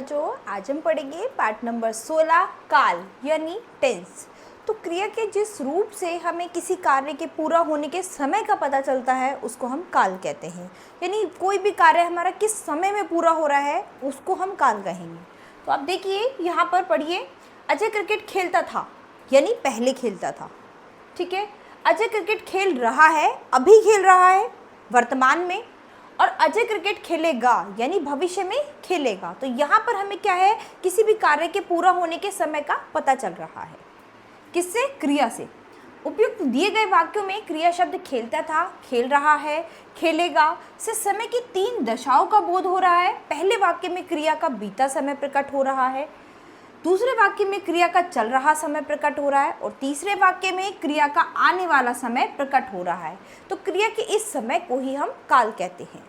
बच्चों, आज हम पढ़ेंगे पाठ नंबर 16 काल यानी टेंस। तो क्रिया के जिस रूप से हमें किसी कार्य के पूरा होने के समय का पता चलता है उसको हम काल कहते हैं। यानी कोई भी कार्य हमारा किस समय में पूरा हो रहा है उसको हम काल कहेंगे। तो आप देखिए यहाँ पर पढ़िए, अजय क्रिकेट खेलता था यानी पहले खेलता था। ठीक है, अजय क्रिकेट खेल रहा है, अभी खेल रहा है वर्तमान में, और अजय क्रिकेट खेलेगा यानी भविष्य में खेलेगा। तो यहाँ पर हमें क्या है, किसी भी कार्य के पूरा होने के समय का पता चल रहा है। किससे? क्रिया से। उपयुक्त दिए गए वाक्यों में क्रिया शब्द खेलता था, खेल रहा है, खेलेगा से समय की 3 दशाओं का बोध हो रहा है। पहले वाक्य में क्रिया का बीता समय प्रकट हो रहा है, दूसरे वाक्य में क्रिया का चल रहा समय प्रकट हो रहा है, और तीसरे वाक्य में क्रिया का आने वाला समय प्रकट हो रहा है। तो क्रिया के इस समय को ही हम काल कहते हैं।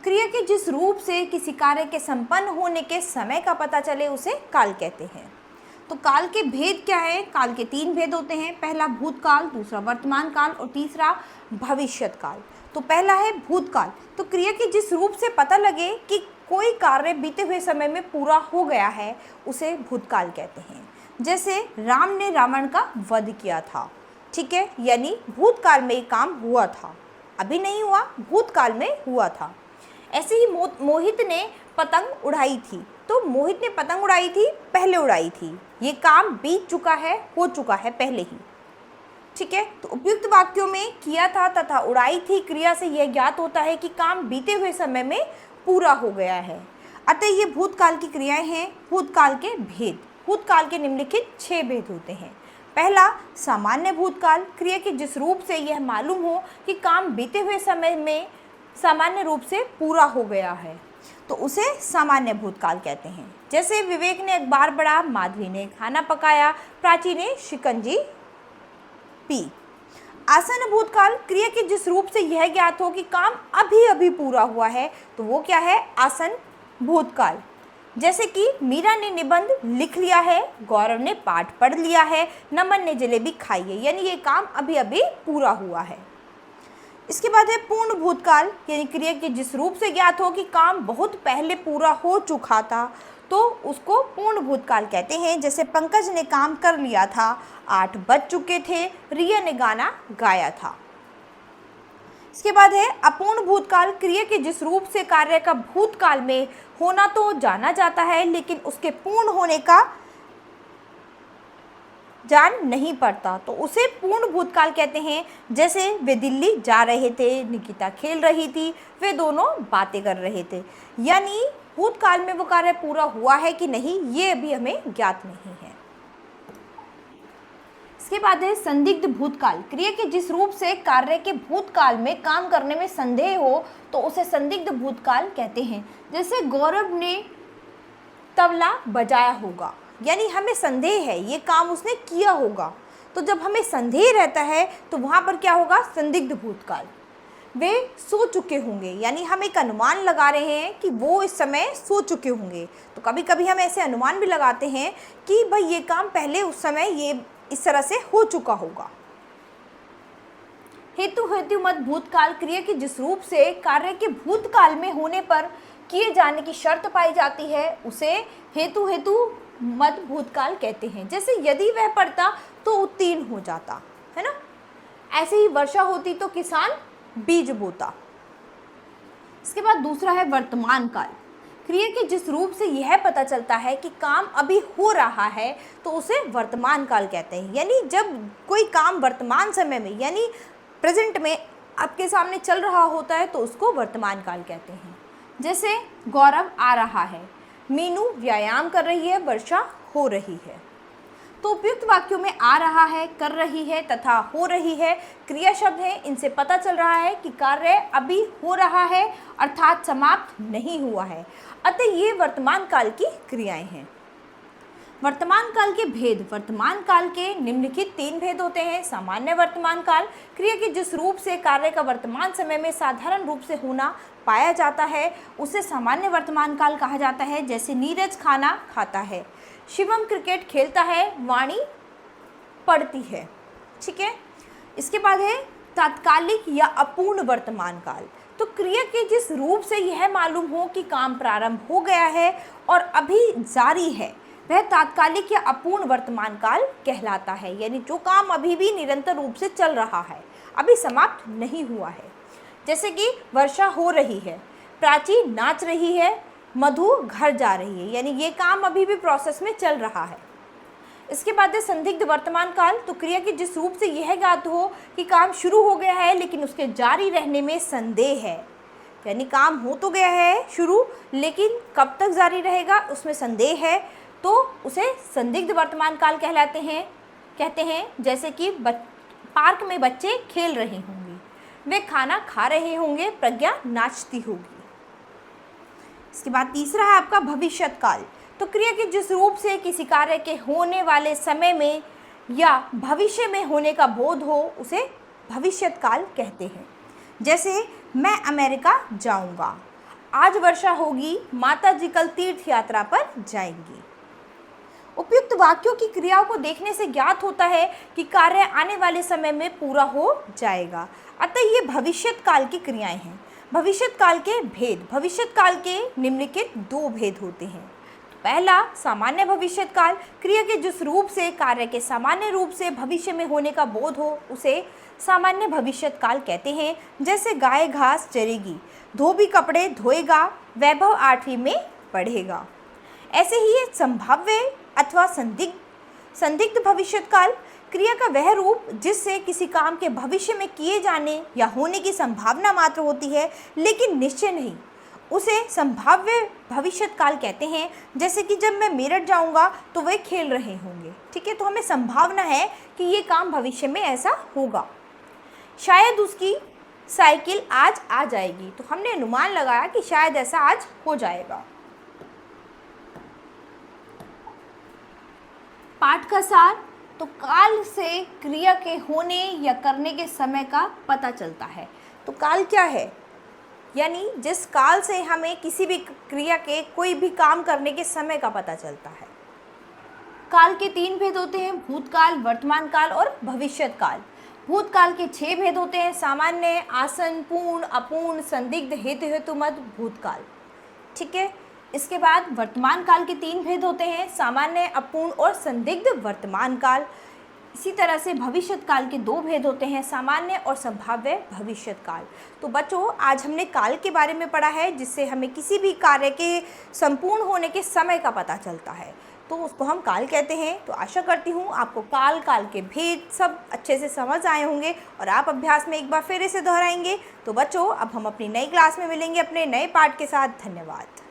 क्रिया के जिस रूप से किसी कार्य के संपन्न होने के समय का पता चले उसे काल कहते हैं। तो काल के भेद क्या है? काल के 3 भेद होते हैं। पहला भूतकाल, दूसरा वर्तमान काल और तीसरा भविष्यत काल। तो पहला है भूतकाल। तो क्रिया के जिस रूप से पता लगे कि कोई कार्य बीते हुए समय में पूरा हो गया है उसे भूतकाल कहते हैं। जैसे राम ने रावण का वध किया था, ठीक है, यानी भूतकाल में ये काम हुआ था, अभी नहीं हुआ, भूतकाल में हुआ था। ऐसे ही मोहित ने पतंग उड़ाई थी। तो मोहित ने पतंग उड़ाई थी, पहले उड़ाई थी, ये काम बीत चुका है, हो चुका है पहले ही। ठीक है, तो उपयुक्त वाक्यों में किया था तथा उड़ाई थी क्रिया से यह ज्ञात होता है कि काम बीते हुए समय में पूरा हो गया है। अतः ये भूतकाल की क्रियाएं हैं। भूतकाल के भेद, भूतकाल के निम्नलिखित 6 भेद होते हैं। पहला सामान्य भूतकाल, क्रिया के जिस रूप से यह मालूम हो कि काम बीते हुए समय में सामान्य रूप से पूरा हो गया है तो उसे सामान्य भूतकाल कहते हैं। जैसे विवेक ने अखबार पढ़ा, माधवी ने खाना पकाया, प्राची ने शिकंजी पी। आसन भूतकाल, क्रिया के जिस रूप से यह ज्ञात हो कि काम अभी अभी पूरा हुआ है तो वो क्या है? आसन भूतकाल। जैसे कि मीरा ने निबंध लिख लिया है, गौरव ने पाठ पढ़ लिया है, नमन ने जलेबी खाई है, यानी ये काम अभी अभी पूरा हुआ है। इसके बाद है पूर्ण भूतकाल, यानी क्रिया के जिस रूप से ज्ञात हो कि काम बहुत पहले पूरा हो चुका था तो उसको पूर्ण भूतकाल कहते हैं। जैसे पंकज ने काम कर लिया था, 8 बज चुके थे, रिया ने गाना गाया था। इसके बाद है अपूर्ण भूतकाल, क्रिया के जिस रूप से कार्य का भूतकाल में होना तो जाना जाता है लेकिन उसके पूर्ण होने का जान नहीं पड़ता तो उसे पूर्ण भूतकाल कहते हैं। जैसे वे दिल्ली जा रहे थे, निकिता खेल रही थी, वे दोनों बातें कर रहे थे, यानी भूतकाल में वो कार्य पूरा हुआ है कि नहीं ये अभी हमें ज्ञात नहीं है। इसके बाद है संदिग्ध भूतकाल, क्रिया के जिस रूप से कार्य के भूतकाल में काम करने में संदेह हो तो उसे संदिग्ध भूतकाल कहते हैं। जैसे गौरव ने तबला बजाया होगा, यानी हमें संदेह है ये काम उसने किया होगा। तो जब हमें संदेह रहता है तो वहाँ पर क्या होगा? संदिग्ध भूतकाल। वे सो चुके होंगे, यानी हम एक अनुमान लगा रहे हैं कि वो इस समय सो चुके होंगे। तो कभी कभी हम ऐसे अनुमान भी लगाते हैं कि भाई ये काम पहले उस समय ये इस तरह से हो चुका होगा। हेतु हेतु मत भूतकाल, क्रिया के जिस रूप से कार्य के भूतकाल में होने पर किए जाने की शर्त पाई जाती है उसे हेतु हेतु मत भूतकाल कहते हैं। जैसे यदि वह पढ़ता तो उत्तीर्ण हो जाता, है ना। ऐसे ही वर्षा होती तो किसान बीज बोता। इसके बाद दूसरा है वर्तमान काल, क्रिया के जिस रूप से यह पता चलता है कि काम अभी हो रहा है तो उसे वर्तमान काल कहते हैं। यानी जब कोई काम वर्तमान समय में यानी प्रेजेंट में आपके सामने चल रहा होता है तो उसको वर्तमान काल कहते हैं। जैसे गौरव आ रहा है, मीनू व्यायाम कर रही है, वर्षा हो रही है। तो उपयुक्त वाक्यों में आ रहा है, कर रही है तथा हो रही है क्रिया शब्द है। इनसे पता चल रहा है कि कार्य अभी हो रहा है अर्थात समाप्त नहीं हुआ है, अतः ये वर्तमान काल की क्रियाएं हैं। वर्तमान काल के भेद, वर्तमान काल के निम्नलिखित 3 भेद होते हैं। सामान्य वर्तमान काल, क्रिया के जिस रूप से कार्य का वर्तमान समय में साधारण रूप से होना पाया जाता है उसे सामान्य वर्तमान काल कहा जाता है। जैसे नीरज खाना खाता है, शिवम क्रिकेट खेलता है, वाणी पढ़ती है। ठीक है, इसके बाद है तात्कालिक या अपूर्ण वर्तमान काल, तो क्रिया के जिस रूप से यह मालूम हो कि काम प्रारंभ हो गया है और अभी जारी है, वह तात्कालिक या अपूर्ण वर्तमान काल कहलाता है। यानी जो काम अभी भी निरंतर रूप से चल रहा है, अभी समाप्त नहीं हुआ है। जैसे कि वर्षा हो रही है, प्राची नाच रही है, मधु घर जा रही है, यानी ये काम अभी भी प्रोसेस में चल रहा है। इसके बाद है संदिग्ध वर्तमान काल। तो क्रिया के जिस रूप से यह ज्ञात हो कि काम शुरू हो गया है लेकिन उसके जारी रहने में संदेह है, यानी काम हो तो गया है शुरू, लेकिन कब तक जारी रहेगा उसमें संदेह है, तो उसे संदिग्ध वर्तमान काल कहते हैं। जैसे कि पार्क में बच्चे खेल रहे होंगे, वे खाना खा रहे होंगे, प्रज्ञा नाचती होगी। इसके बाद तीसरा है आपका भविष्यत काल। तो क्रिया के जिस रूप से किसी कार्य के होने वाले समय में या भविष्य में होने का बोध हो, उसे भविष्यत काल कहते हैं। जैसे मैं अमेरिका जाऊंगा, आज वर्षा होगी, माता जी कल तीर्थ यात्रा पर जाएंगी। उपयुक्त वाक्यों की क्रियाओं को देखने से ज्ञात होता है कि कार्य आने वाले समय में पूरा हो जाएगा। अतः ये भविष्यत काल की क्रियाएं हैं। भविष्यत काल के भेद। भविष्यत काल के निम्नलिखित दो भेद होते हैं। तो पहला, सामान्य भविष्यत काल। क्रिया के जिस रूप से कार्य के सामान्य रूप से भविष्य में होने का बोध हो, उसे सामान्य भविष्यत काल कहते हैं। जैसे गाय घास चरेगी, धोबी कपड़े धोएगा, वैभव 8वीं में पढ़ेगा। ऐसे ही ये संभाव्य अथवा संदिग्ध भविष्यत काल। क्रिया का वह रूप जिससे किसी काम के भविष्य में किए जाने या होने की संभावना मात्र होती है लेकिन निश्चय नहीं, उसे संभाव्य भविष्यत काल कहते हैं। जैसे कि जब मैं मेरठ जाऊंगा तो वे खेल रहे होंगे, ठीक है, तो हमें संभावना है कि ये काम भविष्य में ऐसा होगा। शायद उसकी साइकिल आज आ जाएगी, तो हमने अनुमान लगाया कि शायद ऐसा आज हो जाएगा। पाठ का सार। तो काल से क्रिया के होने या करने के समय का पता चलता है। तो काल क्या है? यानी जिस काल से हमें किसी भी क्रिया के कोई भी काम करने के समय का पता चलता है। काल के 3 भेद होते हैं, भूतकाल, वर्तमान काल और भविष्यत काल। भूतकाल के 6 भेद होते हैं, सामान्य, आसन, पूर्ण, अपूर्ण, संदिग्ध, हेतु, हेतुमत, भूतकाल, ठीक है। इसके बाद वर्तमान काल के 3 भेद होते हैं, सामान्य, अपूर्ण और संदिग्ध वर्तमान काल। इसी तरह से भविष्यत काल के 2 भेद होते हैं, सामान्य और संभाव्य भविष्यत काल। तो बच्चों, आज हमने काल के बारे में पढ़ा है, जिससे हमें किसी भी कार्य के संपूर्ण होने के समय का पता चलता है, तो उसको हम काल कहते हैं। तो आशा करती हूँ आपको काल के भेद सब अच्छे से समझ आए होंगे और आप अभ्यास में एक बार फिर इसे दोहराएंगे। तो बच्चों, अब हम अपनी नई क्लास में मिलेंगे अपने नए पाठ के साथ। धन्यवाद।